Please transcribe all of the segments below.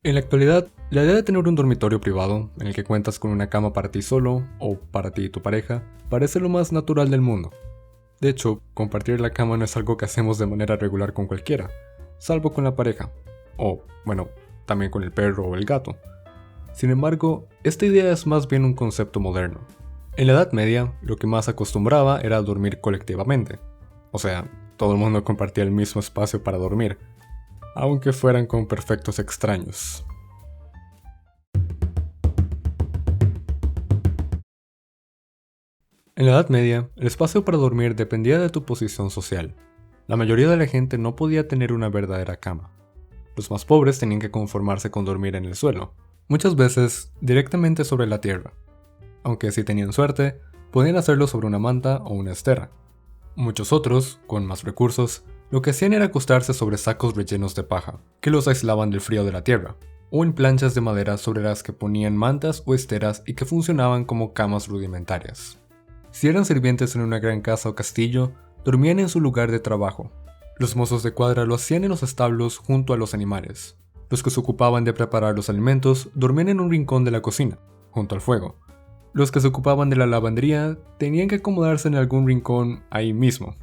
En la actualidad, la idea de tener un dormitorio privado en el que cuentas con una cama para ti solo o para ti y tu pareja parece lo más natural del mundo. De hecho, compartir la cama no es algo que hacemos de manera regular con cualquiera, salvo con la pareja, o, bueno, también con el perro o el gato. Sin embargo, esta idea es más bien un concepto moderno. En la Edad Media, lo que más acostumbraba era dormir colectivamente. O sea, todo el mundo compartía el mismo espacio para dormir, aunque fueran con perfectos extraños. En la Edad Media, el espacio para dormir dependía de tu posición social. La mayoría de la gente no podía tener una verdadera cama. Los más pobres tenían que conformarse con dormir en el suelo, muchas veces directamente sobre la tierra. Aunque si tenían suerte, podían hacerlo sobre una manta o una estera. Muchos otros, con más recursos, lo que hacían era acostarse sobre sacos rellenos de paja, que los aislaban del frío de la tierra, o en planchas de madera sobre las que ponían mantas o esteras y que funcionaban como camas rudimentarias. Si eran sirvientes en una gran casa o castillo, dormían en su lugar de trabajo. Los mozos de cuadra lo hacían en los establos junto a los animales. Los que se ocupaban de preparar los alimentos dormían en un rincón de la cocina, junto al fuego. Los que se ocupaban de la lavandería tenían que acomodarse en algún rincón ahí mismo.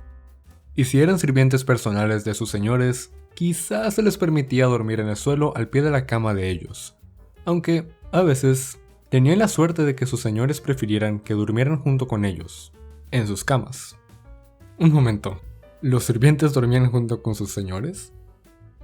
Y si eran sirvientes personales de sus señores, quizás se les permitía dormir en el suelo al pie de la cama de ellos. Aunque, a veces, tenían la suerte de que sus señores prefirieran que durmieran junto con ellos, en sus camas. Un momento, ¿los sirvientes dormían junto con sus señores?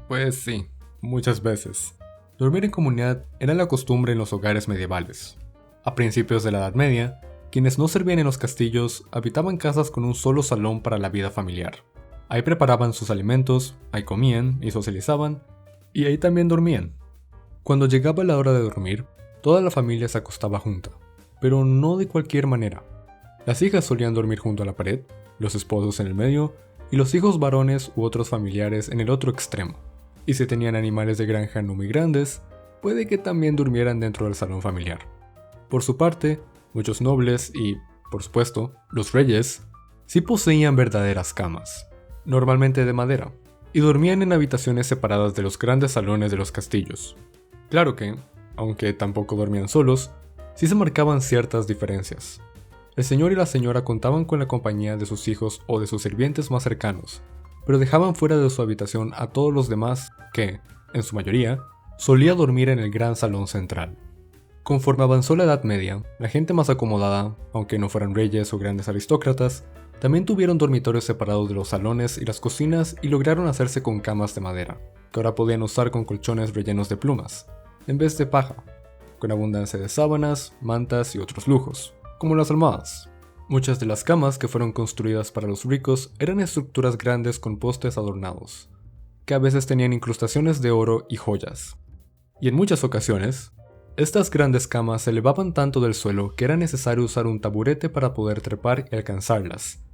Pues sí, muchas veces. Dormir en comunidad era la costumbre en los hogares medievales. A principios de la Edad Media, quienes no servían en los castillos habitaban casas con un solo salón para la vida familiar. Ahí preparaban sus alimentos, ahí comían y socializaban, y ahí también dormían. Cuando llegaba la hora de dormir, toda la familia se acostaba junta, pero no de cualquier manera. Las hijas solían dormir junto a la pared, los esposos en el medio, y los hijos varones u otros familiares en el otro extremo. Y si tenían animales de granja no muy grandes, puede que también durmieran dentro del salón familiar. Por su parte, muchos nobles y, por supuesto, los reyes, sí poseían verdaderas camas, normalmente de madera, y dormían en habitaciones separadas de los grandes salones de los castillos. Claro que, aunque tampoco dormían solos, sí se marcaban ciertas diferencias. El señor y la señora contaban con la compañía de sus hijos o de sus sirvientes más cercanos, pero dejaban fuera de su habitación a todos los demás que, en su mayoría, solía dormir en el gran salón central. Conforme avanzó la Edad Media, la gente más acomodada, aunque no fueran reyes o grandes aristócratas, también tuvieron dormitorios separados de los salones y las cocinas y lograron hacerse con camas de madera, que ahora podían usar con colchones rellenos de plumas, en vez de paja, con abundancia de sábanas, mantas y otros lujos, como las almohadas. Muchas de las camas que fueron construidas para los ricos eran estructuras grandes con postes adornados, que a veces tenían incrustaciones de oro y joyas. Y en muchas ocasiones, estas grandes camas se elevaban tanto del suelo que era necesario usar un taburete para poder trepar y alcanzarlas.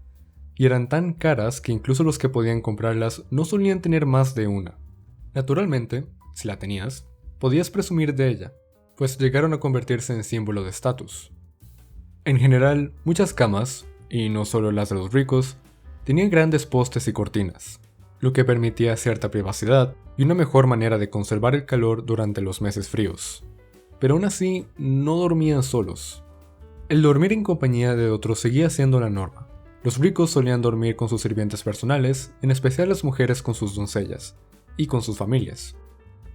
Y eran tan caras que incluso los que podían comprarlas no solían tener más de una. Naturalmente, si la tenías, podías presumir de ella, pues llegaron a convertirse en símbolo de estatus. En general, muchas camas, y no solo las de los ricos, tenían grandes postes y cortinas, lo que permitía cierta privacidad y una mejor manera de conservar el calor durante los meses fríos. Pero aún así, no dormían solos. El dormir en compañía de otros seguía siendo la norma. Los ricos solían dormir con sus sirvientes personales, en especial las mujeres con sus doncellas, y con sus familias.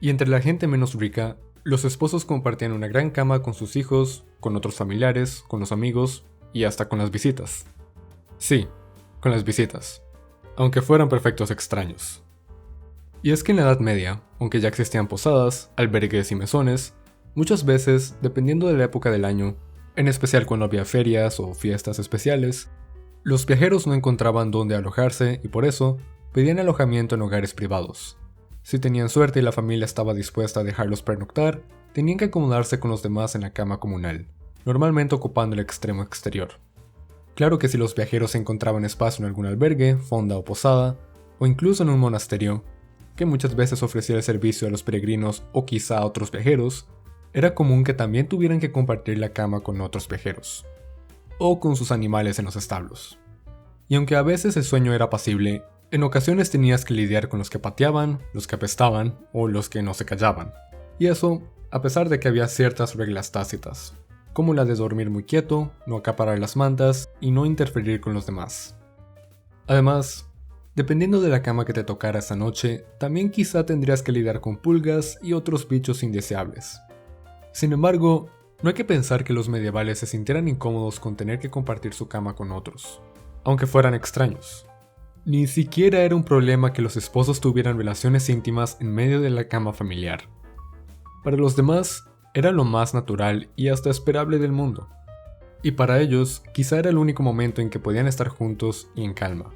Y entre la gente menos rica, los esposos compartían una gran cama con sus hijos, con otros familiares, con los amigos, y hasta con las visitas. Sí, con las visitas, aunque fueran perfectos extraños. Y es que en la Edad Media, aunque ya existían posadas, albergues y mesones, muchas veces, dependiendo de la época del año, en especial cuando había ferias o fiestas especiales, los viajeros no encontraban dónde alojarse y por eso pedían alojamiento en hogares privados. Si tenían suerte y la familia estaba dispuesta a dejarlos pernoctar, tenían que acomodarse con los demás en la cama comunal, normalmente ocupando el extremo exterior. Claro que si los viajeros encontraban espacio en algún albergue, fonda o posada, o incluso en un monasterio, que muchas veces ofrecía el servicio a los peregrinos o quizá a otros viajeros, era común que también tuvieran que compartir la cama con otros viajeros, o con sus animales en los establos. Y aunque a veces el sueño era apacible, en ocasiones tenías que lidiar con los que pateaban, los que apestaban o los que no se callaban. Y eso, a pesar de que había ciertas reglas tácitas, como la de dormir muy quieto, no acaparar las mantas y no interferir con los demás. Además, dependiendo de la cama que te tocara esa noche, también quizá tendrías que lidiar con pulgas y otros bichos indeseables. Sin embargo, no hay que pensar que los medievales se sintieran incómodos con tener que compartir su cama con otros, aunque fueran extraños. Ni siquiera era un problema que los esposos tuvieran relaciones íntimas en medio de la cama familiar. Para los demás, era lo más natural y hasta esperable del mundo. Y para ellos, quizá era el único momento en que podían estar juntos y en calma.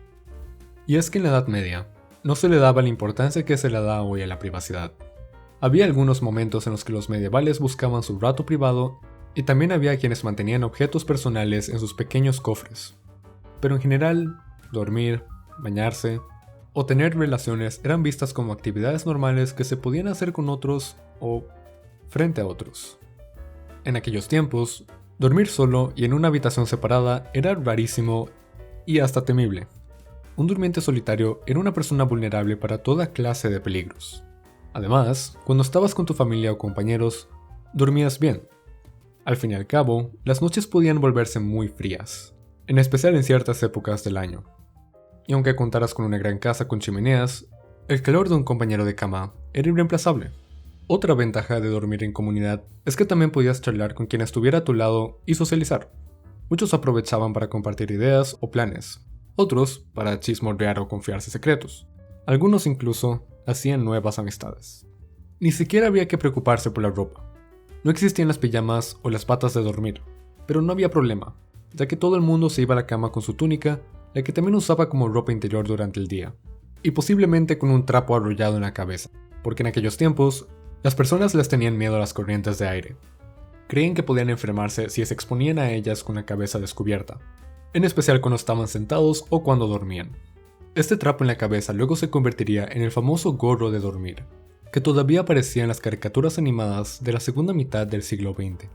Y es que en la Edad Media, no se le daba la importancia que se le da hoy a la privacidad. Había algunos momentos en los que los medievales buscaban su rato privado y también había quienes mantenían objetos personales en sus pequeños cofres. Pero en general, dormir, bañarse o tener relaciones eran vistas como actividades normales que se podían hacer con otros o frente a otros. En aquellos tiempos, dormir solo y en una habitación separada era rarísimo y hasta temible. Un durmiente solitario era una persona vulnerable para toda clase de peligros. Además, cuando estabas con tu familia o compañeros, dormías bien. Al fin y al cabo, las noches podían volverse muy frías, en especial en ciertas épocas del año. Y aunque contaras con una gran casa con chimeneas, el calor de un compañero de cama era irreemplazable. Otra ventaja de dormir en comunidad es que también podías charlar con quien estuviera a tu lado y socializar. Muchos aprovechaban para compartir ideas o planes, otros para chismorrear o confiarse secretos. Algunos incluso hacían nuevas amistades. Ni siquiera había que preocuparse por la ropa. No existían las pijamas o las batas de dormir, pero no había problema, ya que todo el mundo se iba a la cama con su túnica, la que también usaba como ropa interior durante el día, y posiblemente con un trapo arrollado en la cabeza, porque en aquellos tiempos las personas les tenían miedo a las corrientes de aire. Creían que podían enfermarse si se exponían a ellas con la cabeza descubierta, en especial cuando estaban sentados o cuando dormían. Este trapo en la cabeza luego se convertiría en el famoso gorro de dormir, que todavía aparecía en las caricaturas animadas de la segunda mitad del siglo XX.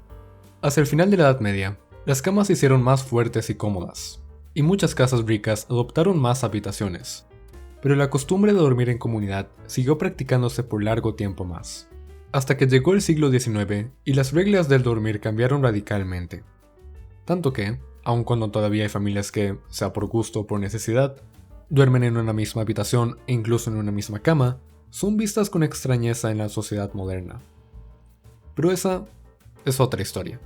Hacia el final de la Edad Media, las camas se hicieron más fuertes y cómodas, y muchas casas ricas adoptaron más habitaciones, pero la costumbre de dormir en comunidad siguió practicándose por largo tiempo más, hasta que llegó el siglo XIX y las reglas del dormir cambiaron radicalmente. Tanto que, aun cuando todavía hay familias que, sea por gusto o por necesidad, duermen en una misma habitación e incluso en una misma cama, son vistas con extrañeza en la sociedad moderna. Pero esa es otra historia.